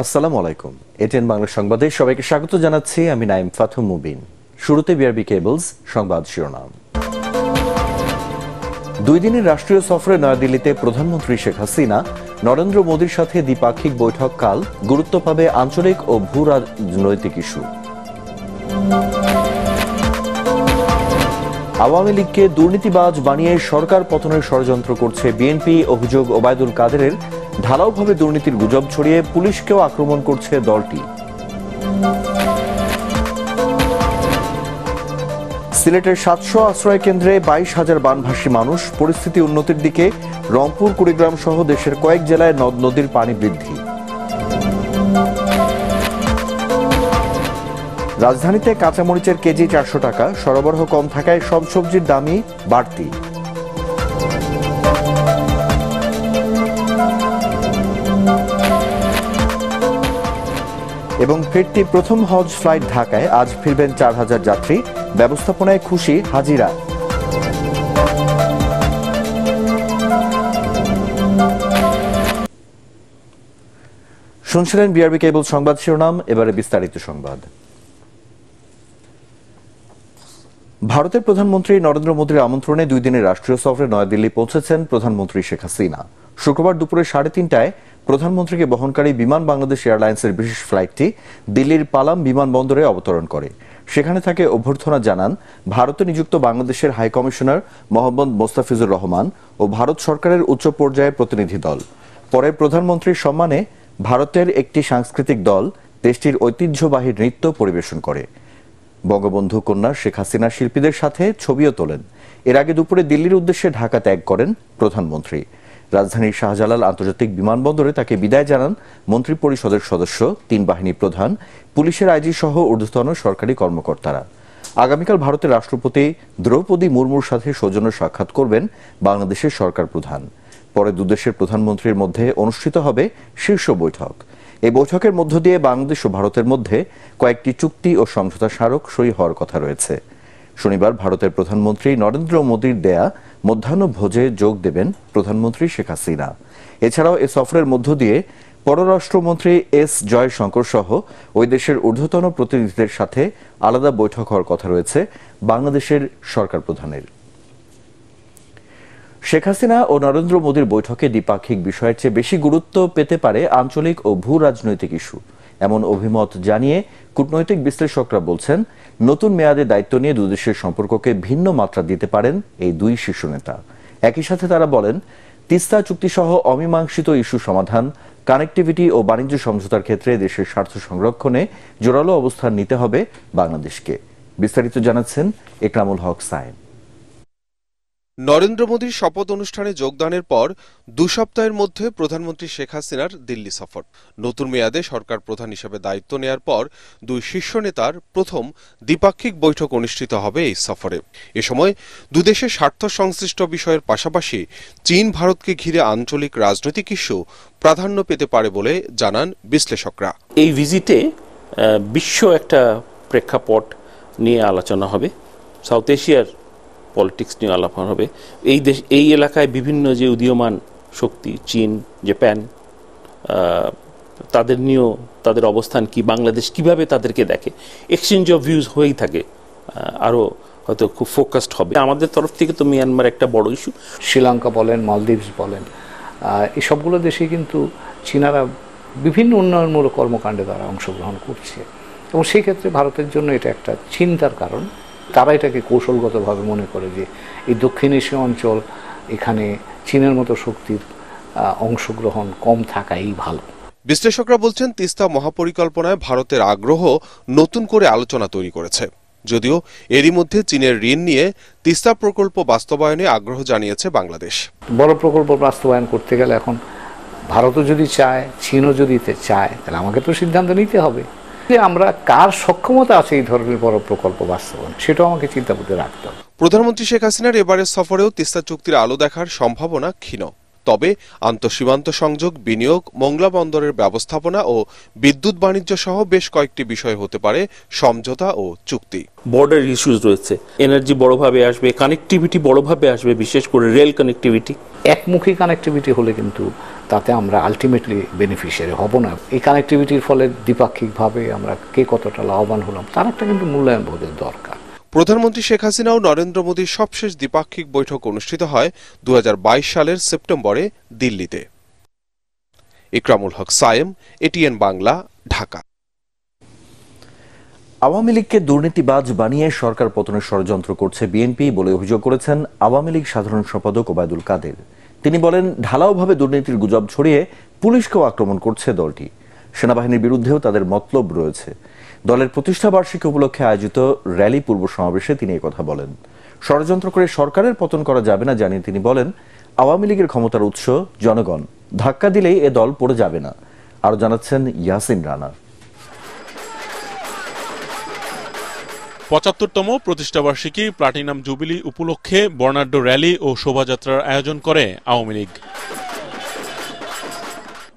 আসসালামু আলাইকুম। এটিএন বাংলা সংবাদে সবাইকে স্বাগত জানাচ্ছি। আমি নাইম ফাথুম মুবিন। শুরুতে বিআরবি কেবলস সংবাদ শিরোনাম। 2 দিনের রাষ্ট্রীয় সফরে নয়াদিল্লিতে প্রধানমন্ত্রী শেখ হাসিনা নরেন্দ্র মোদীর সাথে দ্বিপাক্ষিক বৈঠক কাল গুরুত্ব পাবে আঞ্চলিক ও ভূ রাজনৈতিক ইস্যু। আওয়ামী লীগকে দুর্নীতিবাজ বানিয়ে সরকার পতনের ষড়যন্ত্র করছে বিএনপি, অভিযোগ ওবায়দুল কাদেরের। ঢালাওভাবে দুর্নীতির গুজব ছড়িয়ে পুলিশকেও আক্রমণ করছে দলটি। সিলেটের 700 আশ্রয় কেন্দ্রে 22,000 বানভাসী মানুষ। পরিস্থিতি উন্নতির দিকে। রংপুর, কুড়িগ্রাম সহ দেশের কয়েক জেলায় নদ নদীর পানি বৃদ্ধি। রাজধানীতে কাঁচামরিচের কেজি 400 টাকা। সরবরাহ কম থাকায় সব সবজির দামই বাড়তি। এবং ফিরতি প্রথম হজ ফ্লাইট ঢাকায়। আজ ফিরবেন 4,000 যাত্রী। ব্যবস্থাপনায় খুশি হাজিরা। শুনছিলেন বিআরবি কেবল সংবাদ শিরোনাম। এবারে বিস্তারিত সংবাদ। ভারতের প্রধানমন্ত্রী নরেন্দ্র মোদীর আমন্ত্রণে 2 দিনের রাষ্ট্রীয় সফরে নয়াদিল্লি পৌঁছেছেন প্রধানমন্ত্রী শেখ হাসিনা। শুক্রবার দুপুরে 3:30টায় প্রধানমন্ত্রীকে বহনকারী বিমান বাংলাদেশ এয়ারলাইন্সের বিশেষ ফ্লাইটটি দিল্লির পালাম বিমানবন্দরে অবতরণ করে। সেখানে তাকে অভ্যর্থনা জানান ভারতে নিযুক্ত বাংলাদেশের হাই কমিশনার মোহাম্মদ মোস্তাফিজুর রহমান ও ভারত সরকারের উচ্চ পর্যায়ের প্রতিনিধি দল। পরে প্রধানমন্ত্রীর সম্মানে ভারতের একটি সাংস্কৃতিক দল দেশটির ঐতিহ্যবাহী নৃত্য পরিবেশন করে। বঙ্গবন্ধু কন্যা শেখ হাসিনা শিল্পীদের সাথে ছবিও তোলেন। এর আগে দুপুরে দিল্লির উদ্দেশ্যে ঢাকা ত্যাগ করেন প্রধানমন্ত্রী। রাজধানীর শাহজালাল আন্তর্জাতিক বিমানবন্দরে তাকে বিদায় জানান মন্ত্রিপরিষদের সদস্য, 3 বাহিনী প্রধান, পুলিশের আইজি সহ ঊর্ধ্বতন সরকারি কর্মকর্তারা। আগামীকাল ভারতের রাষ্ট্রপতি দ্রৌপদী মুর্মুর সাথে সৌজন্য সাক্ষাৎ করবেন বাংলাদেশের সরকার প্রধান। পরে দুদেশের প্রধানমন্ত্রীর মধ্যে অনুষ্ঠিত হবে শীর্ষ বৈঠক। এই বৈঠকের মধ্য দিয়ে বাংলাদেশ ও ভারতের মধ্যে কয়েকটি চুক্তি ও সমঝোতা স্মারক সই হওয়ার কথা রয়েছে। শনিবার ভারতের প্রধানমন্ত্রী নরেন্দ্র মোদীর দেয়া মধ্যাহ্ন ভোজে যোগ দেবেন প্রধানমন্ত্রী শেখ হাসিনা। এছাড়াও এ সফরের মধ্য দিয়ে পররাষ্ট্রমন্ত্রী এস জয়শঙ্কর সহ ওই দেশের ঊর্ধ্বতন প্রতিনিধিদের সাথে আলাদা বৈঠক হওয়ার কথা রয়েছে বাংলাদেশের সরকার প্রধানের। শেখ হাসিনা ও নরেন্দ্র মোদীর বৈঠকে দ্বিপাক্ষিক বিষয়ের চেয়ে বেশি গুরুত্ব পেতে পারে আঞ্চলিক ও ভূ রাজনৈতিক ইস্যু, এমন অভিমত জানিয়ে কূটনৈতিক বিশ্লেষকরা বলছেন নতুন মেয়াদে দায়িত্ব নিয়ে দুদেশের সম্পর্ককে ভিন্ন মাত্রা দিতে পারেন এই 2 শীর্ষ নেতা। একই সাথে তারা বলেন তিস্তা চুক্তি সহ অমীমাংসিত ইস্যু সমাধান, কানেক্টিভিটি ও বাণিজ্য সমঝোতার ক্ষেত্রে দেশের স্বার্থ সংরক্ষণে জোরালো অবস্থান নিতে হবে বাংলাদেশকে। বিস্তারিত জানাচ্ছেন একরামুল হক সায়েম। নরেন্দ্র মোদীর শপথ অনুষ্ঠানে যোগদানের পর 2 সপ্তাহের মধ্যে প্রধানমন্ত্রী শেখ হাসিনার দিল্লি সফর। নতুন মেয়াদে সরকার প্রধান হিসেবে দায়িত্ব নেয়ার পর 2 শীর্ষ নেতার প্রথম দ্বিপাক্ষিক বৈঠক অনুষ্ঠিত হবে এই সফরে। এ সময় দুদেশের স্বার্থ সংশ্লিষ্ট বিষয়ের পাশাপাশি চীন ভারতকে ঘিরে আঞ্চলিক রাজনৈতিক ইস্যু প্রাধান্য পেতে পারে বলে জানান বিশ্লেষকরা। এই ভিজিটে বিশ্ব একটা প্রেক্ষাপট নিয়ে আলোচনা হবে, সাউথ এশিয়ার পলিটিক্স নিয়ে আলাপ হবে। এই এলাকায় বিভিন্ন যে উদীয়মান শক্তি, চীন, জাপান, তাদের নিয়েও তাদের অবস্থান কি, বাংলাদেশ কিভাবে তাদেরকে দেখে, এক্সচেঞ্জ অফ ভিউজ হয়েই থাকে। আরও হয়তো খুব ফোকাসড হবে। আমাদের তরফ থেকে তো মিয়ানমার একটা বড় ইস্যু। শ্রীলঙ্কা বলেন, মালদ্বীপস বলেন, এই সবগুলো দেশে কিন্তু চীনারা বিভিন্ন উন্নয়নমূলক কর্মকাণ্ডে তারা অংশগ্রহণ করছে এবং সেই ক্ষেত্রে ভারতের জন্য এটা একটা চিন্তার কারণ। তারা এটাকে কৌশলগতভাবে মনে করে যে এই দক্ষিণ এশীয় অঞ্চল, এখানে চীনের মতো শক্তির অংশগ্রহণ কম থাকাই ভালো। বিশ্লেষকরা বলছেন তিস্তা মহাপরিকল্পনায় ভারতের আগ্রহ নতুন করে আলোচনা তৈরি করেছে। যদিও এরই মধ্যে চীনের ঋণ নিয়ে তিস্তা প্রকল্প বাস্তবায়নে আগ্রহ জানিয়েছে বাংলাদেশ। বড় প্রকল্প বাস্তবায়ন করতে গেলে এখন ভারতও যদি চায়, চীনও যদি চায়, তাহলে আমাকে তো সিদ্ধান্ত নিতে হবে যে আমরা কার সক্ষমতা আছে এই ধরনের বড় প্রকল্প বাস্তবায়ন, সেটাও আমাকে চিন্তা করতে রাখতে হবে। প্রধানমন্ত্রী শেখ হাসিনার এবারের সফরেও তিস্তা চুক্তির আলো দেখার সম্ভাবনা ক্ষীণ। তবে আন্তঃসীমান্ত সংযোগ, বিনিয়োগ, মোংলা বন্দরের ব্যবস্থাপনা ও বিদ্যুৎ বাণিজ্য সহ বেশ কয়েকটি বিষয় হতে পারে সমঝোতা ও চুক্তি। বর্ডার ইস্যুস রয়েছে, এনার্জি বড়ভাবে আসবে, কানেক্টিভিটি বড়ভাবে আসবে, বিশেষ করে রেল কানেক্টিভিটি। একমুখী কানেক্টিভিটি হলে কিন্তু তাতে আমরা আলটিমেটলি বেনিফিশিয়ারি হব না। এই কানেক্টিভিটির ফলে দ্বিপাক্ষিকভাবে আমরা কে কতটা লাভবান হলাম তার একটা কিন্তু মূল্যায়ন বোধের দরকার। প্রধানমন্ত্রী শেখ হাসিনা ও নরেন্দ্র মোদীর সবশেষ দ্বিপাক্ষিক বৈঠক অনুষ্ঠিত হয় 2022 সালের সেপ্টেম্বরে দিল্লিতে। ইকরামুল হক সায়েম, এটিএন বাংলা, ঢাকা। আওয়ামী লীগকে দুর্নীতিবাজ বানিয়ে সরকার পতনের ষড়যন্ত্র করছে বিএনপি বলে অভিযোগ করেছেন আওয়ামী লীগ সাধারণ সম্পাদক ওবায়দুল কাদের। তিনি বলেন, ঢালাওভাবে দুর্নীতির গুজব ছড়িয়ে পুলিশকেও আক্রমণ করছে দলটি। সেনাবাহিনীর বিরুদ্ধেও তাদের মতলব রয়েছে। দলের প্রতিষ্ঠা বার্ষিকী উপলক্ষে আয়োজিত র্যালি পূর্ব সমাবেশে তিনি কথা বলেন। ষড়যন্ত্র করে সরকারের পতন করা যাবে না জানিয়ে তিনি বলেন, আওয়ামী লীগের ক্ষমতার উৎস জনগণ, ধাক্কা দিলেই এ দল পড়ে যাবে না। আরো জানাচ্ছেন ইয়াসিন রানা। ৭৫তম প্রতিষ্ঠাবার্ষিকী প্লাটিনাম জুবিলি উপলক্ষে বর্ণাঢ্য র্যালি ও শোভাযাত্রার আয়োজন করে আওয়ামী লীগ।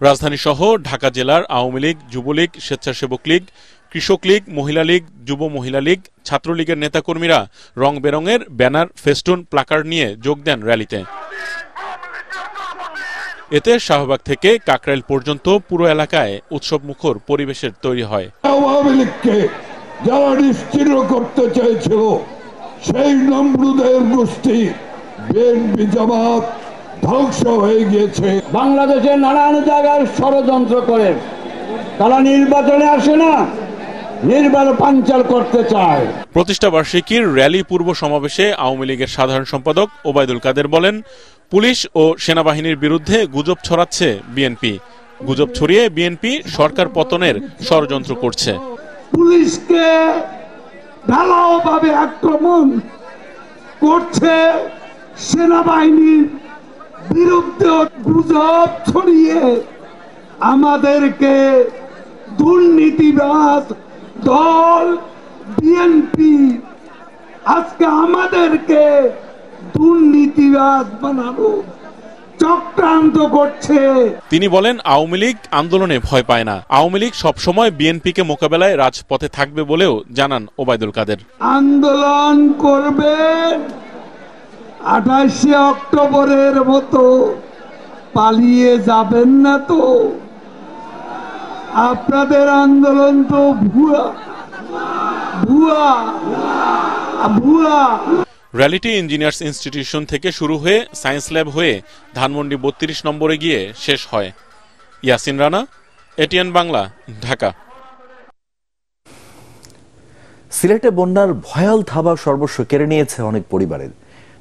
রাজধানী সহ ঢাকা জেলার আওয়ামী লীগ, যুবলীগ, স্বেচ্ছাসেবক লীগ, কৃষক লীগ, মহিলা লীগ, যুব মহিলা লীগ, ছাত্রলীগের নেতাকর্মীরা রং বেরঙের ব্যানার, ফেস্টুন, প্লাকার্ড নিয়ে যোগ দেন র্যালিতে। এতে শাহবাগ থেকে কাকরাইল পর্যন্ত পুরো এলাকায় উৎসবমুখর পরিবেশের তৈরি হয়। আওয়ামী লীগকে যারা নিশ্চিহ্ন করতে চাইছিল সেই নমরুদের গোষ্ঠী বিএনপি জামাত ধ্বংস হয়ে গিয়েছে। বাংলাদেশের নানান জায়গায় ষড়যন্ত্র করে তারা নির্বাচনে আসে না, নির্বাচন পাঞ্চাল করতে চায়। প্রতিষ্ঠাবার্ষিকীর র্যালি পূর্ব সমাবেশে আওয়ামী লীগের সাধারণ সম্পাদক ওবায়দুল কাদের বলেন, পুলিশ ও সেনাবাহিনীর বিরুদ্ধে গুজব ছড়াচ্ছে বিএনপি। গুজব ছড়িয়ে বিএনপি সরকার পতনের ষড়যন্ত্র করছে। পুলিশকে ঢালাওভাবে আক্রমণ করছে, সেনাবাহিনীর বিরুদ্ধে গুজব ছড়িয়ে আমাদেরকে দুর্নীতিবাজ দল বিএনপি আজকে আমাদেরকে দুর্নীতিবাজ বানানো চক্রান্ত করছে। তিনি বলেন, আওয়ামী লীগ আন্দোলনে ভয় পায় না। আওয়ামী লীগ সবসময় বিএনপিকে মোকাবেলায় রাজপথে থাকবে বলেও জানান ওবায়দুল কাদের। আন্দোলন করবে 28 অক্টোবরের মতো, পালিয়ে যাবেন না তো? আপনাদের আন্দোলন তো ভুয়া ভুয়া ভুয়া। র্যালিটি ইঞ্জিনিয়ার্স ইনস্টিটিউশন থেকে শুরু হয়ে সায়েন্স ল্যাব হয়ে ধানমন্ডি 32 নম্বরে গিয়ে শেষ হয়। ইয়াসিন রানা, এটিএন বাংলা, ঢাকা। সিলেটে বন্যার ভয়াল থাবা সর্বস্ব কেড়ে নিয়েছে অনেক পরিবারের।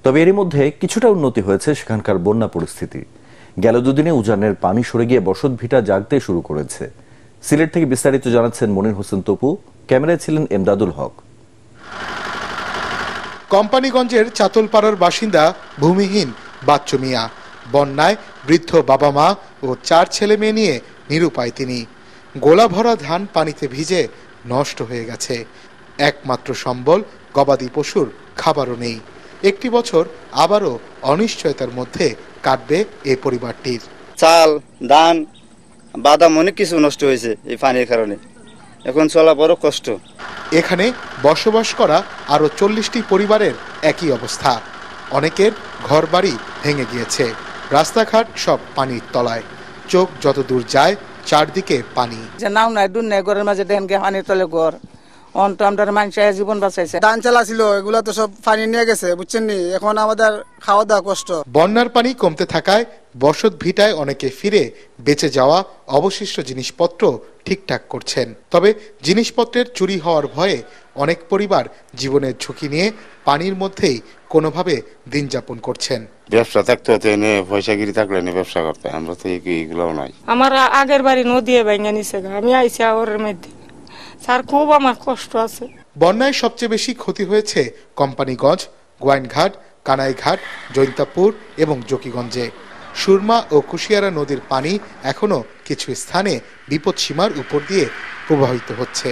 তবে এরই মধ্যে কিছুটা উন্নতি হয়েছে সেখানকার বন্যা পরিস্থিতি। গেল দুদিনে উজানের পানি সরে গিয়ে বসত ভিটা জাগতে শুরু করেছে। সিলেট থেকে বিস্তারিত জানাচ্ছেন মনির হোসেন তপু, ক্যামেরায় ছিলেন এমদাদুল হক। কোম্পানিগঞ্জের চাতলপাড়ার বাসিন্দা ভূমিহীন বাচ্চু মিয়া। বন্যায় বৃদ্ধ বাবা মা ও 4 ছেলে মেয়ে নিয়ে নিরুপায় তিনি। গোলা ভরা ধান পানিতে ভিজে নষ্ট হয়ে গেছে। একমাত্র সম্বল গবাদি পশুর খাবারও নেই। একটি বছর আবারও অনিশ্চয়তার মধ্যে কাটবে এই পরিবারটির। চাল, ধান, বাদাম অনেক কিছু নষ্ট হয়েছে এই পানির কারণে। এখন চলা বড় কষ্ট। এখানে বসবাস করা আরো 40টি পরিবারের একই অবস্থা। অনেকের ঘরবাড়ি ভেঙে গিয়েছে, রাস্তাঘাট সব পানির তলায়। চোখ যত দূর যায় চারদিকে পানি। নাও নাই দূর নেই, ঘরের মাঝে দেন গে পানির তলে ঘর। অন্ত আমরা মানুষের জীবন বাঁচাইছে। ধান চালা ছিল, এগুলা তো সব পানি নিয়ে গেছে, বুঝছেন নি? এখন আমাদের খাওয়া দাওয়া কষ্ট। বন্যার পানি কমতে থাকায় বসত ভিটায় অনেকে ফিরে বেঁচে যাওয়া অবশিষ্ট জিনিসপত্র ঠিকঠাক করছেন। তবে জিনিসপত্রের চুরি হওয়ার ভয়ে অনেক পরিবার জীবনের ঝুঁকি নিয়ে পানির মধ্যেই কোনোভাবে দিন যাপন করছেন। ব্যবসা থাকতে হতে পয়সাগিরি থাকলে ব্যবসা করতে, আমরা তো এগুলোও নাই। আমার আগের বাড়ি নদী ভেঙে নিছে, আমি আইছি আওয়ারের মধ্যে। স্যার খুব আমার কষ্ট আছে। বন্যায় সবচেয়ে বেশি ক্ষতি হয়েছে কোম্পানিগঞ্জ, গোয়াইনঘাট, কানাইঘাট, জৈন্তাপুর এবং জকিগঞ্জে। সুরমা ও কুশিয়ারা নদীর পানি এখনো কিছু স্থানে বিপদসীমার উপর দিয়ে প্রবাহিত হচ্ছে।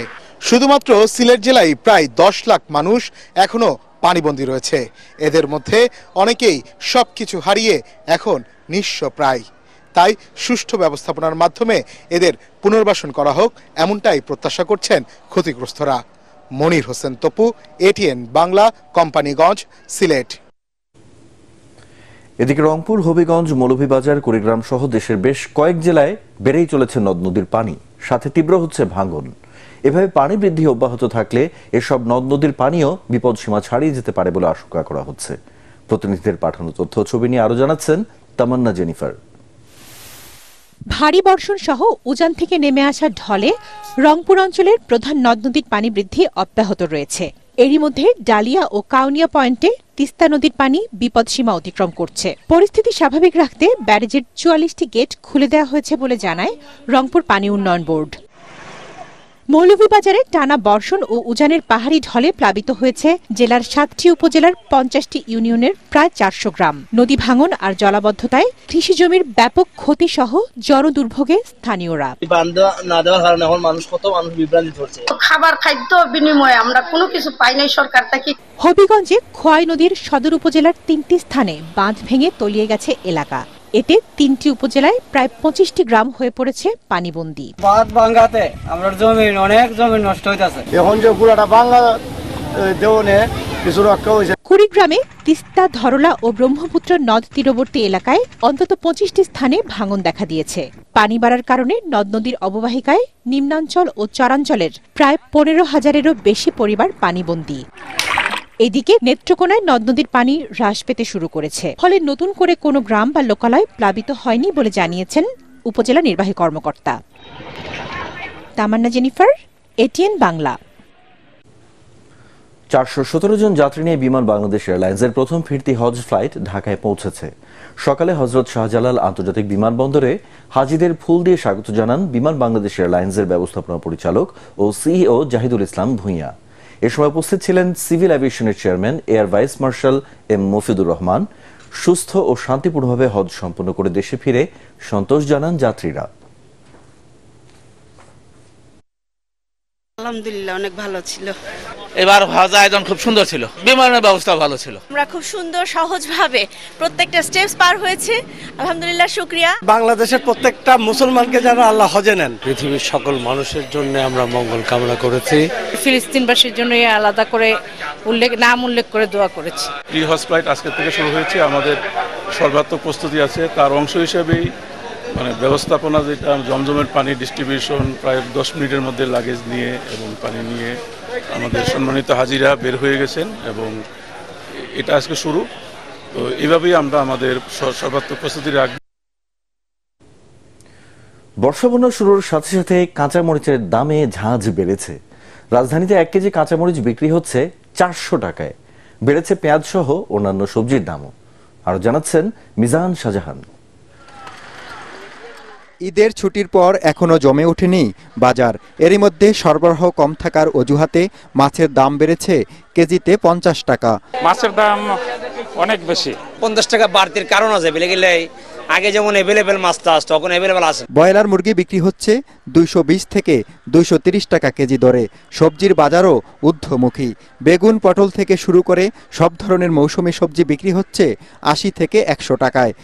শুধুমাত্র সিলেট জেলায় প্রায় 10 লাখ মানুষ এখনো পানিবন্দী রয়েছে। এদের মধ্যে অনেকেই সবকিছু হারিয়ে এখন নিঃস্ব প্রায়। তাই সুষ্ঠু ব্যবস্থাপনার মাধ্যমে এদের পুনর্বাসন করা হোক, এমনটাই প্রত্যাশা করছেন ক্ষতিগ্রস্তরা। মনির হোসেন তপু, এটিএন বাংলা, কোম্পানিগঞ্জ, সিলেট। এদিকে রংপুর, হবিগঞ্জ, মৌলভীবাজার, কুড়িগ্রাম সহ দেশের বেশ কয়েক জেলায় বেড়েই চলেছে নদ নদীর পানি, সাথে তীব্র হচ্ছে ভাঙন। এভাবে পানি বৃদ্ধি অব্যাহত থাকলে এসব নদ নদীর পানিও বিপদসীমা ছাড়িয়ে যেতে পারে বলে আশঙ্কা করা হচ্ছে। প্রতিনিধিদের পাঠানো তথ্য ছবি নিয়ে আরো জানাচ্ছেন তামান্না জেনিফার। ভারী বর্ষণ সহ উজান থেকে নেমে আসা ঢলে রংপুর অঞ্চলের প্রধান নদ নদীর পানি বৃদ্ধি অব্যাহত রয়েছে। এরই মধ্যে ডালিয়া ও কাউনিয়া পয়েন্টে তিস্তা নদীর পানি বিপদসীমা অতিক্রম করছে। পরিস্থিতি স্বাভাবিক রাখতে ব্যারেজের ৪৪টি গেট খুলে দেওয়া হয়েছে বলে জানায় রংপুর পানি উন্নয়ন বোর্ড। মৌলভীবাজারে টানা বর্ষণ ও উজানের পাহাড়ি ঢলে প্লাবিত হয়েছে জেলার ৭টি উপজেলার ৫০টি ইউনিয়নের প্রায় ৪০০ গ্রাম। নদী ভাঙন আর জলাবদ্ধতায় কৃষিজমির ব্যাপক ক্ষতি সহ জনদুর্ভোগে স্থানীয়রা। খাবার খাদ্য বিনিময়ে আমরা কোনো কিছু পাই নাই সরকার থেকে। হবিগঞ্জে খোয়াই নদীর সদর উপজেলার ৩টি স্থানে বাঁধ ভেঙে তলিয়ে গেছে এলাকা। এতে ৩টি উপজেলায় প্রায় ২৫টি গ্রাম হয়ে পড়েছে পানিবন্দী। বাঁধ ভাঙাতে আমরা অনেক জমি নষ্ট হইতাছে। এখন যে পুরাটা ভাঙা দেওনে কিছু রক্ষা হয়েছে। কুড়িগ্রামে তিস্তা, ধরলা ও ব্রহ্মপুত্র নদ তীরবর্তী এলাকায় অন্তত ২৫টি স্থানে ভাঙন দেখা দিয়েছে। পানি বাড়ার কারণে নদ নদীর অববাহিকায় নিম্নাঞ্চল ও চরাঞ্চলের প্রায় ১৫,০০০-এরও বেশি পরিবার পানিবন্দী। এদিকে নেত্রকোনায় নদ নদীর পানি হ্রাস পেতে শুরু করেছে, ফলে নতুন করে কোনো গ্রাম বা লোকালয় প্লাবিত হয়নি বলে জানিয়েছেন উপজেলা নির্বাহী কর্মকর্তা। তামান্না জেনিফার, এটিএন বাংলা। ৪১৭ জন যাত্রী নিয়ে বিমান বাংলাদেশ এয়ারলাইন্সের প্রথম ফিরতি হজ ফ্লাইট ঢাকায় পৌঁছেছে। সকালে হযরত শাহজালাল আন্তর্জাতিক বিমানবন্দরে হাজিদের ফুল দিয়ে স্বাগত জানান বিমান বাংলাদেশ এয়ারলাইন্সের ব্যবস্থাপনা পরিচালক ও সিইও জাহিদুল ইসলাম ভূঁইয়া। এ সময় উপস্থিত ছিলেন সিভিল এভিয়েশনের chairman air vice marshal M Mafidur Rahman. সুস্থ ও শান্তিপূর্ণভাবে হজ সম্পন্ন করে দেশে ফিরে সন্তোষ জানান যাত্রীরা। আলহামদুলিল্লাহ, অনেক ভালো ছিল। এবার হজ আয়োজন খুব সুন্দর ছিল, বিমানের ব্যবস্থা ভালো ছিল। আমরা খুব সুন্দর সহজভাবে প্রত্যেকটা স্টেপস পার হয়েছে, আলহামদুলিল্লাহ, শুকরিয়া। বাংলাদেশের প্রত্যেকটা মুসলমানকে যেন আল্লাহ হজে নেন। পৃথিবীর সকল মানুষের জন্য আমরা মঙ্গল কামনা করেছি। ফিলিস্তিনবাসীর জন্য আলাদা করে নাম উল্লেখ করে দোয়া করেছি। প্রি হজ ফ্লাইট আজকে থেকে শুরু হয়েছে, আমাদের সর্বাত্মক প্রস্তুতি আছে। তার অংশ হিসেবেই ব্যবস্থাপনা, যেটা জমজমের পানি ডিস্ট্রিবিউশন, প্রায় ১০ মিনিটের মধ্যে লাগেজ নিয়ে এবং পানি নিয়ে আমাদের সম্মানিত হাজিরা বের হয়ে গেছেন এবং এটা আজকে শুরু। তো এইভাবেই আমরা আমাদের সর্বাত্মক প্রস্তুতি রাখব। বর্ষা বন্যা শুরুর সাথে সাথে কাঁচামরিচের দামে ঝাঁঝ বেড়েছে। রাজধানীতে ১ কেজি কাঁচামরিচ বিক্রি হচ্ছে ৪০০ টাকায়। বেড়েছে পেঁয়াজ সহ অন্যান্য সবজির দামও। আরো জানাচ্ছেন মিজান শাহজাহান। ঈদের ছুটির পর এখনো জমে ওঠেনি বাজার। এরই মধ্যে সরবরাহ কম থাকার অজুহাতে মাছের দাম বেড়েছে কেজিতে ৫০ টাকা। মাছের দাম অনেক বেশি, ৫০ টাকা বাড়তির কারণ আছে। বেলে গেলে আগে যেমন এভেলেবেল মাছটা আসতো, এখন এভেলেবেল আছে। ব্রয়লার মুরগি বিক্রি হচ্ছে ২২০ থেকে ২৩০ টাকা কেজি দরে। সবজির বাজারও ঊর্ধ্বমুখী। বেগুন, পটল থেকে শুরু করে সব ধরনের মৌসুমী সবজি বিক্রি হচ্ছে ৮০ থেকে ১০০ টাকায়।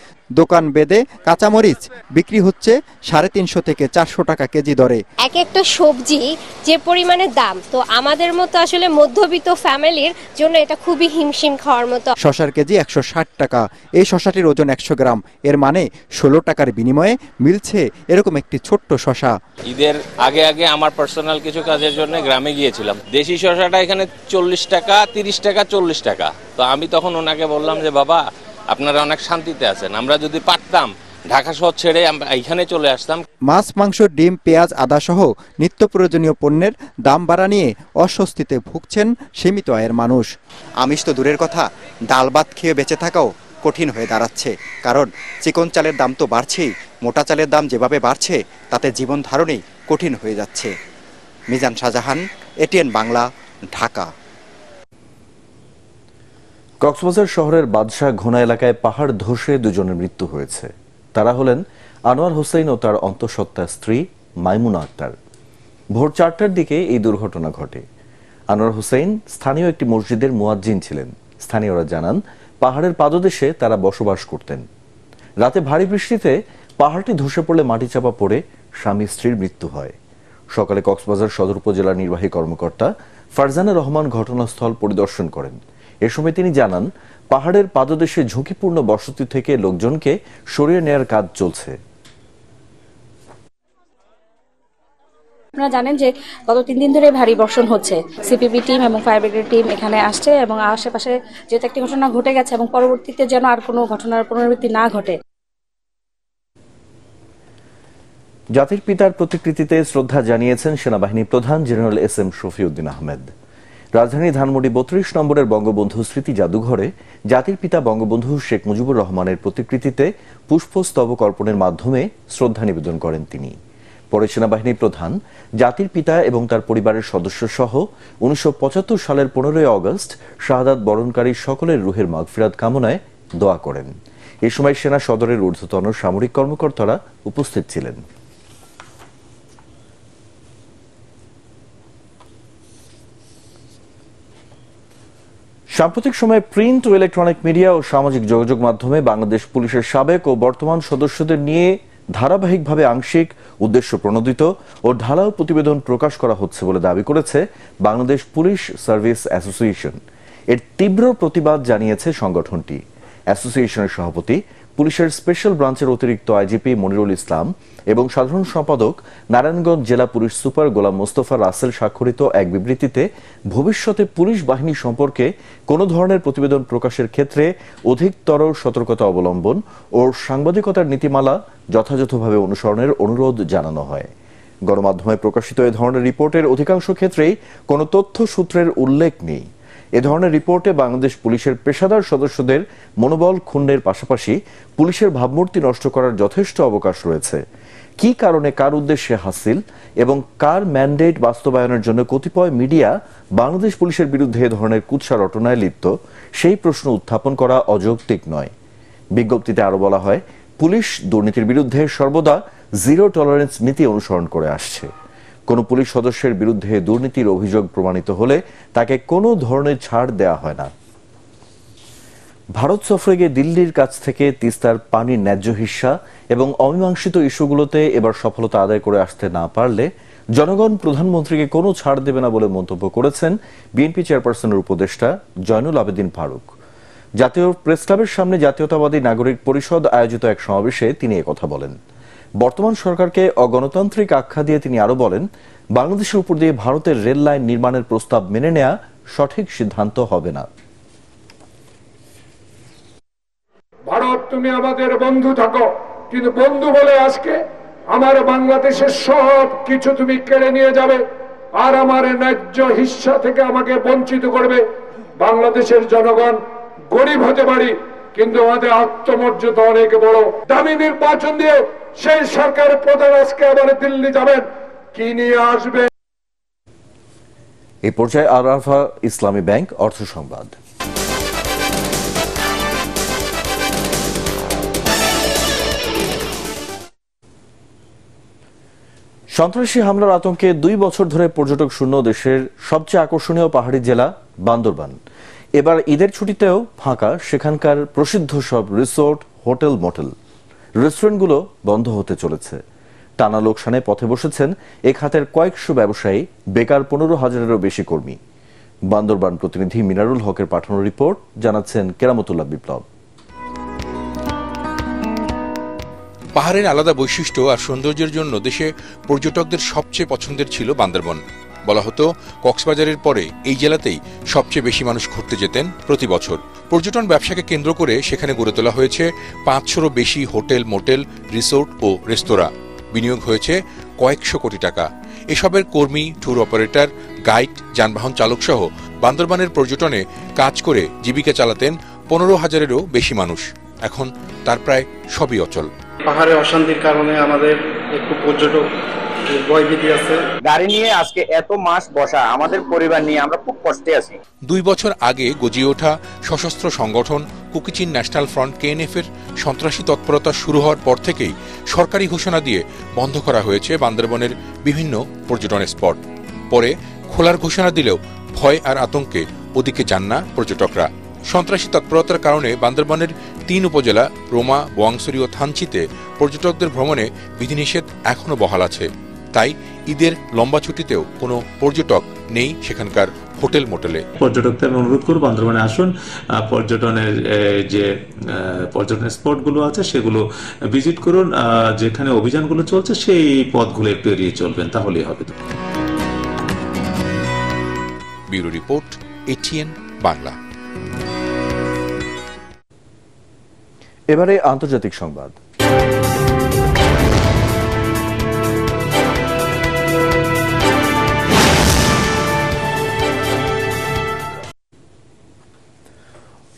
দোকান বেঁধে কাঁচামরিচ বিক্রি হচ্ছে ৩৫০ থেকে ৪০০ টাকা কেজি দরে। এক একটা সবজি যে পরিমাণে দাম, তো আমাদের মতো আসলে মধ্যবিত্ত ফ্যামিলির জন্য এটা খুবই হিমশিম খাওয়ার মতো। শসার কেজি ১৬০ টাকা। এই শসাটির ওজন ১০০ গ্রাম। এর মানে ১৬ টাকার বিনিময়ে মিলছে এরকম একটি ছোট্ট শসা। ঈদের আগে আগে আমার পার্সোনাল কিছু কাজের জন্য গ্রামে গিয়েছিলাম। দেশি শসাটা এখানে ৪০ টাকা, ৩০ টাকা, ৪০ টাকা। তো আমি তখন ওনাকে বললাম যে বাবা, আপনারা অনেক শান্তিতে আছেন, আমরা যদি পারতাম ঢাকা শহর ছেড়ে আমরা এখানে চলে আসতাম। মাছ, মাংস, ডিম, পেঁয়াজ, আদা সহ নিত্য প্রয়োজনীয় পণ্যের দাম বাড়া নিয়ে অস্বস্তিতে ভুগছেন সীমিত আয়ের মানুষ। আমিষ তো দূরের কথা, ডাল ভাত খেয়ে বেঁচে থাকাও কঠিন হয়ে দাঁড়াচ্ছে। কারণ চিকন চালের দাম তো বাড়ছেই, মোটা চালের দাম যেভাবে বাড়ছে তাতে জীবন ধারণই কঠিন হয়ে যাচ্ছে। মিজান শাহজাহান, এটিএন বাংলা, ঢাকা। কক্সবাজার শহরের বাদশাহ ঘোনা এলাকায় পাহাড় ধসে দুজনের মৃত্যু হয়েছে। তারা হলেন আনোয়ার হোসেন ও তার অন্তঃসত্ত্বা স্ত্রী মাইমুনা আক্তার। ভোর ৪টার দিকে এই দুর্ঘটনা ঘটে। আনোয়ার হোসেন স্থানীয় একটি মসজিদের মুয়াজ্জিন ছিলেন। স্থানীয়রা জানান, পাহাড়ের পাদদেশে তারা বসবাস করতেন। রাতে ভারী বৃষ্টিতে পাহাড়টি ধসে পড়লে মাটি চাপা পড়ে স্বামী স্ত্রীর মৃত্যু হয়। সকালে কক্সবাজার সদর উপজেলার নির্বাহী কর্মকর্তা ফারজানা রহমান ঘটনাস্থল পরিদর্শন করেন। এ সময় তিনি জানান, পাহাড়ের পাদদেশে ঝুঁকিপূর্ণ বসতি থেকে লোকজনকে সরিয়ে নেওয়ার কাজ চলছে। আপনারা জানেন যে গত 3 দিন ধরে ভারী বর্ষণ হচ্ছে। সিপিবি টিম এবং ফায়ার ব্রিগেড টিম এখানে আসছে এবং আশেপাশে যেহেতু একটি ঘটনা ঘটে গেছে এবং পরবর্তীতে যেন আর কোনো ঘটনার পুনরাবৃত্তি না ঘটে। জাতির পিতার প্রতিকৃতিতে শ্রদ্ধা জানিয়েছেন সেনাবাহিনী প্রধান জেনারেল এস.এম. শফিউদ্দিন আহমেদ। রাজধানী ধানমন্ডি 32 নম্বরের বঙ্গবন্ধু স্মৃতি জাদুঘরে জাতির পিতা বঙ্গবন্ধু শেখ মুজিবুর রহমানের প্রতিকৃতিতে পুষ্পস্তবক অর্পণের মাধ্যমে শ্রদ্ধা নিবেদন করেন তিনি। পরে সেনাবাহিনী প্রধান জাতির পিতা এবং তার পরিবারের সদস্য সহ 1975 সালের 15 আগস্ট শাহাদাত বরণকারী সকলের রুহের মাগফিরাত কামনায় দোয়া করেন। এ সময় সেনা সদরের ঊর্ধ্বতন সামরিক কর্মকর্তারা উপস্থিত ছিলেন। সাম্প্রতিক সময়ে প্রিন্ট ও ইলেকট্রনিক মিডিয়া ও সামাজিক যোগাযোগ মাধ্যমে বাংলাদেশ পুলিশের সাবেক ও বর্তমান সদস্যদের নিয়ে ধারাবাহিকভাবে আংশিক, উদ্দেশ্য প্রণোদিত ও ঢালাও প্রতিবেদন প্রকাশ করা হচ্ছে বলে দাবি করেছে বাংলাদেশ পুলিশ সার্ভিস অ্যাসোসিয়েশন। এর তীব্র প্রতিবাদ জানিয়েছে সংগঠনটি। অ্যাসোসিয়েশনের সভাপতি, পুলিশের স্পেশাল ব্রাঞ্চের অতিরিক্ত আইজিপি মনিরুল ইসলাম এবং সাধারণ সম্পাদক নারায়ণগঞ্জ জেলা পুলিশ সুপার গোলাম মোস্তফা রাসেল স্বাক্ষরিত এক বিবৃতিতে ভবিষ্যতে পুলিশ বাহিনী সম্পর্কে কোনো ধরনের প্রতিবেদন প্রকাশের ক্ষেত্রে অধিকতর সতর্কতা অবলম্বন ও সাংবাদিকতার নীতিমালা যথাযথভাবে অনুসরণের অনুরোধ জানানো হয়। গণমাধ্যমে প্রকাশিত এ ধরনের রিপোর্টের অধিকাংশ ক্ষেত্রেই কোনো তথ্য সূত্রের উল্লেখ নেই। এ ধরনের রিপোর্টে বাংলাদেশ পুলিশের পেশাদার সদস্যদের মনোবল ক্ষুণ্ণের পাশাপাশি পুলিশের ভাবমূর্তি নষ্ট করার যথেষ্ট অবকাশ রয়েছে। কি কারণে, কার উদ্দেশ্যে হাসিল এবং কার ম্যান্ডেট বাস্তবায়নের জন্য কতিপয় মিডিয়া বাংলাদেশ পুলিশের বিরুদ্ধে এ ধরনের কুৎসা রটনায় লিপ্ত, সেই প্রশ্ন উত্থাপন করা অযৌক্তিক নয়। বিজ্ঞপ্তিতে আরো বলা হয়, পুলিশ দুর্নীতির বিরুদ্ধে সর্বদা জিরো টলারেন্স নীতি অনুসরণ করে আসছে। কোন পুলিশ সদস্যের বিরুদ্ধে দুর্নীতির অভিযোগ প্রমাণিত হলে তাকে কোনো ধরনের ছাড় দেওয়া হয় না। ভারত সফরে গিয়ে দিল্লির কাছ থেকে তিস্তার পানির ন্যায্য হিস্সা এবং অমীমাংসিত ইস্যুগুলোতে এবার সফলতা আদায় করে আসতে না পারলে জনগণ প্রধানমন্ত্রীকে কোনো ছাড় দেবে না বলে মন্তব্য করেছেন বিএনপি চেয়ারপারসনের উপদেষ্টা জয়নুল আবেদিন ফারুক। জাতীয় প্রেস ক্লাবের সামনে জাতীয়তাবাদী নাগরিক পরিষদ আয়োজিত এক সমাবেশে তিনি একথা বলেন। বর্তমান সরকারকে অগণতান্ত্রিক আখ্যা দিয়ে তিনি আরো বলেন, বাংলাদেশের উপর দিয়ে ভারতের রেল লাইন নির্মাণের প্রস্তাব মেনে নেওয়া সঠিক সিদ্ধান্ত হবে না। ভারত, তুমি আমাদের বন্ধু থাকো, কিন্তু বন্ধু বলে আজকে আমার বাংলাদেশের সব কিছু তুমি কেড়ে নিয়ে যাবে আর আমার ন্যায্য হিস্সা থেকে আমাকে বঞ্চিত করবে। বাংলাদেশের জনগণ গরিব হতে পারি, কিন্তু আমাদের আত্মমর্যাদা অনেক বড়। দামি নির্বাচন দিয়ে সেই সরকারের প্রধান আজকে আবার দিল্লি যাবেন, কি নিয়ে আসবে। এই পর্যায়ে আরাফা ইসলামী ব্যাংক অর্থ সংবাদ। সন্ত্রাসী হামলার আতঙ্কে 2 বছর ধরে পর্যটক শূন্য দেশের সবচেয়ে আকর্ষণীয় পাহাড়ি জেলা বান্দরবান। এবার ঈদের ছুটিতেও ফাঁকা সেখানকার প্রসিদ্ধ সব রিসোর্ট, হোটেল, মোটেল। রেস্টুরেন্টগুলো বন্ধ হতে চলেছে। টানা লোকসানে পথে বসেছেন এ খাতের কয়েকশো ব্যবসায়ী, বেকার 15,000-এরও বেশি কর্মী। বান্দরবান প্রতিনিধি মিনারুল হকের পাঠানো রিপোর্ট, জানাচ্ছেন কেরামতুল্লাহ বিপ্লব। পাহাড়ের আলাদা বৈশিষ্ট্য আর সৌন্দর্যের জন্য দেশে পর্যটকদের সবচেয়ে পছন্দের ছিল বান্দরবান। বলা হতো কক্সবাজারের পরে এই জেলাতেই সবচেয়ে বেশি মানুষ ঘুরতে যেতেন প্রতি বছর। পর্যটন ব্যবসাকে কেন্দ্র করে সেখানে গড়ে তোলা হয়েছে 500-এরও বেশি হোটেল, মোটেল, রিসোর্ট ও রেস্তোরাঁ। বিনিয়োগ হয়েছে কয়েকশো কোটি টাকা। এসবের কর্মী, ট্যুর অপারেটর, গাইড, যানবাহন চালক সহ বান্দরবানের পর্যটনে কাজ করে জীবিকা চালাতেন 15,000-এরও বেশি মানুষ। এখন তার প্রায় সবই অচল। পাহাড়ে অশান্তির কারণে আমাদের একটু পর্যটক ভয়ভীতি আছে। গাড়ি নিয়ে আজকে এত মাস বসা, আমাদের পরিবার নিয়ে আমরা খুব কষ্টে আছি। 2 বছর আগে গজিয়ে ওঠা সশস্ত্র সংগঠন কুকিচিন ন্যাশনাল ফ্রন্ট KNF এর সন্ত্রাসী তৎপরতা শুরু হওয়ার পর থেকেই সরকারি ঘোষণা দিয়ে বন্ধ করা হয়েছে বান্দরবনের বিভিন্ন পর্যটন স্পট। পরে খোলার ঘোষণা দিলেও ভয় আর আতঙ্কে ওদিকে যান না পর্যটকরা। সন্ত্রাসী তৎপরতার কারণে বান্দরবনের 3 উপজেলা রোমা, বোয়াংছড়ি ও থানচিতে পর্যটকদের ভ্রমণে বিধিনিষেধ এখনো বহাল আছে। তাই ঈদের লম্বা ছুটিতেও কোনো পর্যটক নেই সেখানকার হোটেল মোটেলে। পর্যটকদের আমি অনুরোধ করব বান্দরবানে আসুন, পর্যটনের যে পর্যটন স্পটগুলো আছে সেগুলো ভিজিট করুন, যেখানে অভিযানগুলো চলছে সেই পথগুলো একটু এড়িয়ে চলবেন, তাহলেই হবে। Bureau report, ATN Bangla. এবারে আন্তর্জাতিক সংবাদ।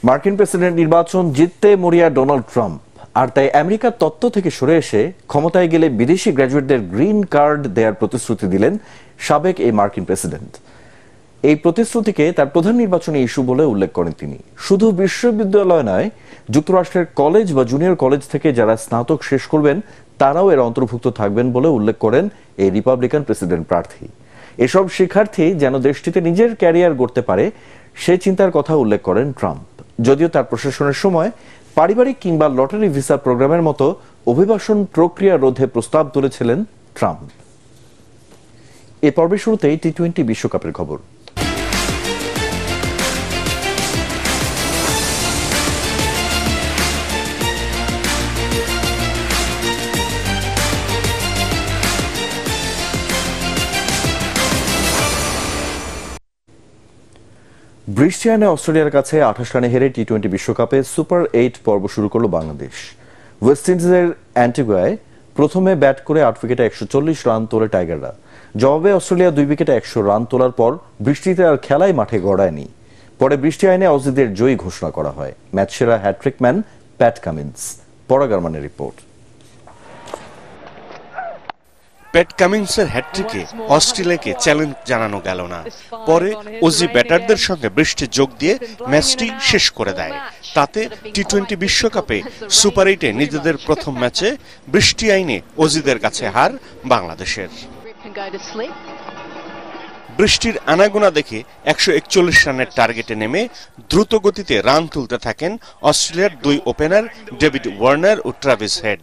মার্কিন প্রেসিডেন্ট নির্বাচন জিততে মরিয়া ডোনাল্ড ট্রাম্প, আর তাই আমেরিকার তত্ত্ব থেকে সরে এসে ক্ষমতায় গেলে বিদেশি গ্র্যাজুয়েটদের গ্রিন কার্ড দেওয়ার প্রতিশ্রুতি দিলেন সাবেক এই মার্কিন প্রেসিডেন্ট। এই প্রতিশ্রুতিকে তার প্রধান নির্বাচনী ইস্যু বলে উল্লেখ করেন তিনি। শুধু বিশ্ববিদ্যালয় নয়, যুক্তরাষ্ট্রের কলেজ বা জুনিয়র কলেজ থেকে যারা স্নাতক শেষ করবেন তারাও এর অন্তর্ভুক্ত থাকবেন বলে উল্লেখ করেন এই রিপাবলিকান প্রেসিডেন্ট প্রার্থী। এসব শিক্ষার্থী যেন দেশটিতে নিজের ক্যারিয়ার গড়তে পারে সেই চিন্তার কথা উল্লেখ করেন ট্রাম্প। যদিও তার প্রশাসনের সময় পারিবারিক কিংবা লটারি ভিসা প্রোগ্রামের মতো অভিবাসন প্রক্রিয়া রোধে প্রস্তাব তুলেছিলেন ট্রাম্প। এ পর্বের শুরুতেই টি-20 বিশ্বকাপের খবর। ব্রিস্টিয়ানে অস্ট্রেলিয়ার কাছে 28 রানে হেরে টি-20 বিশ্বকাপে সুপার 8 পর্ব শুরু করল বাংলাদেশ। ওয়েস্ট ইন্ডিজের অ্যান্টিগুয়ায় প্রথমে ব্যাট করে 8 উইকেটে 140 রান তোলে টাইগাররা। জবাবে অস্ট্রেলিয়া 2 উইকেটে 100 রান তোলার পর বৃষ্টিতে আর খেলায় মাঠে গড়ায়নি। পরে ব্রিস্টিয়ানে অজিদের জয়ী ঘোষণা করা হয় ম্যাচ সেরা হ্যাট্রিক ম্যান প্যাট কামিন্স। পরাগারমানের রিপোর্ট। প্যাট কামিন্সের হ্যাট্রিকে অস্ট্রেলিয়াকে চ্যালেঞ্জ জানানো গেল না। পরে অজি ব্যাটারদের সঙ্গে বৃষ্টি যোগ দিয়ে ম্যাচটি শেষ করে দেয়। তাতে টি-20 বিশ্বকাপে সুপার 8-এ নিজেদের প্রথম ম্যাচে বৃষ্টি আইনে অজিদের কাছে হার বাংলাদেশের। বৃষ্টির আনাগোনা দেখে 141 রানের টার্গেটে নেমে দ্রুত গতিতে রান তুলতে থাকেন অস্ট্রেলিয়ার 2 ওপেনার ডেভিড ওয়ার্নার ও ট্রাভিস হেড।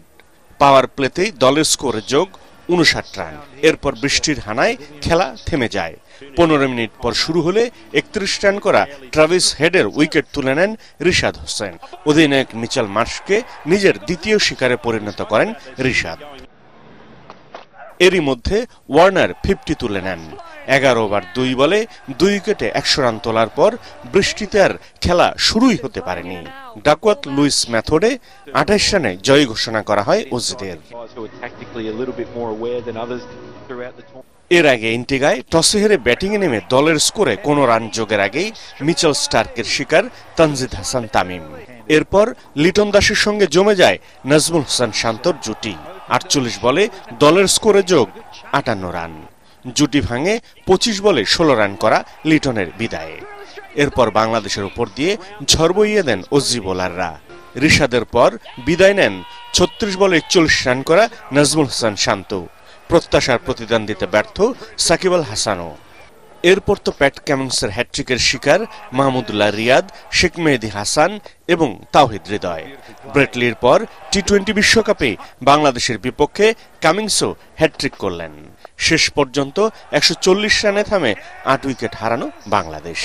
পাওয়ার প্লেতেই দলের স্কোরে যোগ 59 রান। এরপর বৃষ্টির হানায় খেলা থেমে যায়। 15 মিনিট পর শুরু হলে 31 রান করা ট্রাভিস হেডের উইকেট তুলে নেন রিশাদ হোসেন। অধিনায়ক মিচেল মার্শকে নিজের দ্বিতীয় শিকারে পরিণত করেন রিশাদ। এরই মধ্যে ওয়ার্নার 50 তুলে নেন। 11 ওভার 2 বলে 2 উইকেটে 100 রান তোলার পর বৃষ্টিতে আর খেলা শুরুই হতে পারেনি। ডাকওয়ার্থ লুইস মেথডে 28 রানে জয় ঘোষণা করা হয় অজিদের। এর আগে ইন্টিগায় টসে হেরে ব্যাটিংয়ে নেমে দলের স্কোরে কোনো রান যোগের আগেই মিচেল স্টার্কের শিকার তানজিদ হাসান তামিম। এরপর লিটন দাসের সঙ্গে জমে যায় নাজমুল হাসান শান্তর জুটি। 48 বলে দলের স্কোরে যোগ 58 রান। জুটি ভাঙে 25 বলে 16 রান করা লিটনের বিদায়ে। এরপর বাংলাদেশের উপর দিয়ে ঝড় বইয়ে দেন অজি বোলাররা। রিশাদের পর বিদায় নেন 36 বলে 41 রান করা নাজমুল হাসান শান্ত। প্রত্যাশার প্রতিদান দিতে ব্যর্থ সাকিব আল হাসানও। এরপর তো প্যাট কামিন্সের হ্যাট্রিকের শিকার মাহমুদুল্লাহ রিয়াদ, শেখ মেহেদী হাসান এবং তাওহিদ হৃদয়। ব্রেটলির পর টি-20 বিশ্বকাপে বাংলাদেশের বিপক্ষে কামিন্সও হ্যাট্রিক করলেন। শেষ পর্যন্ত 140 রানে থামে 8 উইকেট হারানো বাংলাদেশ।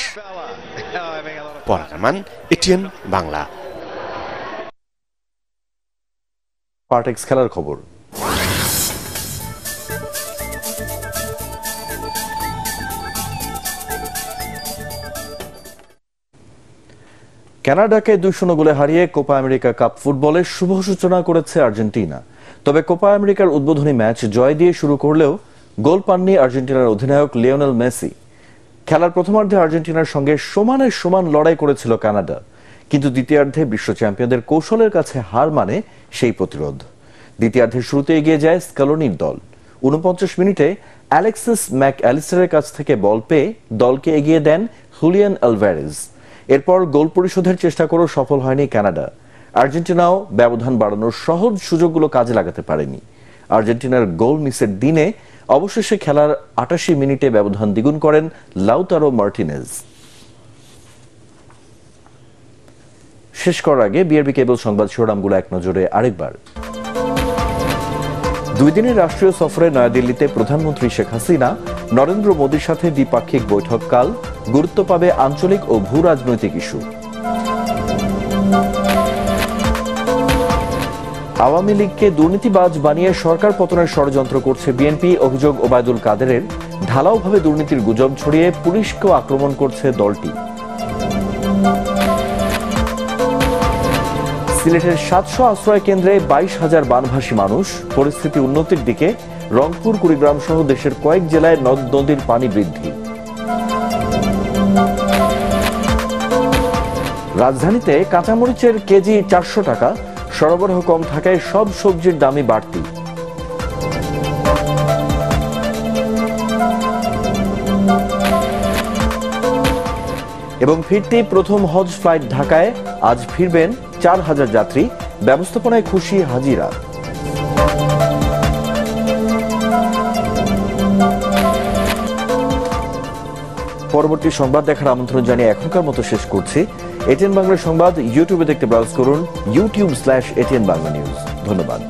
পরাগারমান, এটিএন বাংলা। পার্টেক্স খেলার খবর। কানাডাকে 2-0 গোলে হারিয়ে কোপা আমেরিকা কাপ ফুটবলের শুভ সূচনা করেছে আর্জেন্টিনা। তবে কোপা আমেরিকার উদ্বোধনী ম্যাচ জয় দিয়ে শুরু করলেও গোল পাননি আর্জেন্টিনার অধিনায়ক লিওনেল মেসি। খেলার প্রথমার্ধে আর্জেন্টিনার সঙ্গে সমানে সমান লড়াই করেছিল কানাডা, কিন্তু দ্বিতীয়ার্ধে বিশ্ব চ্যাম্পিয়নদের কৌশলের কাছে হার মানে সেই প্রতিরোধ। দ্বিতীয়ার্ধের শুরুতে এগিয়ে যায় স্ক্যালোনির দল। 49 মিনিটে অ্যালেক্সিস ম্যাকঅ্যালিস্টারের কাছ থেকে বল পেয়ে দলকে এগিয়ে দেন হুলিয়ান আলভারেজ। এরপর গোল পরিশোধের চেষ্টা করেও সফল হয়নি কানাডা। আর্জেন্টিনাও ব্যবধান বাড়ানোর সহজ সুযোগগুলো কাজে লাগাতে পারেনি। আর্জেন্টিনার গোল মিসের দিনে অবশেষে খেলার 88 মিনিটে ব্যবধান দ্বিগুণ করেন লাউতারো মার্টিনেজ। শেষ করার আগে বিআরবি কেবল সংবাদ শিরোনামগুলো এক নজরে আরেকবার। 2 দিনের রাষ্ট্রীয় সফরে নয়াদিল্লিতে প্রধানমন্ত্রী শেখ হাসিনা, নরেন্দ্র মোদীর সাথে দ্বিপাক্ষিক বৈঠক কাল, গুরুত্ব পাবে আঞ্চলিক ও ভূ রাজনৈতিক ইস্যু। আওয়ামী লীগকে দুর্নীতিবাজ বানিয়ে সরকার পতনের ষড়যন্ত্র করছে বিএনপি, অভিযোগ ওবায়দুল কাদেরের। ঢালাওভাবে দুর্নীতির গুজব ছড়িয়ে পুলিশকেও আক্রমণ করছে দলটি। সিলেটের 700 আশ্রয় কেন্দ্রে 22,000 বানভাসী মানুষ। পরিস্থিতি উন্নতির দিকে। রংপুর, কুড়িগ্রাম সহ দেশের কয়েক জেলায় নদ নদীর পানি বৃদ্ধি। রাজধানীতে কাঁচামরিচের কেজি 400 টাকা। সরবরাহ কম থাকায় সব সবজির দামই বাড়তি। এবং ফিরতি প্রথম হজ ফ্লাইট ঢাকায়। আজ ফিরবেন 4,000 যাত্রী। ব্যবস্থাপনায় খুশি হাজিরা। পরবর্তী সংবাদ দেখার আমন্ত্রণ জানিয়ে এখনকার মতো শেষ করছি। এটিএন বাংলা সংবাদ ইউটিউবে দেখতে ব্রাউজ করুন youtube/ATN Bangla News। ধন্যবাদ।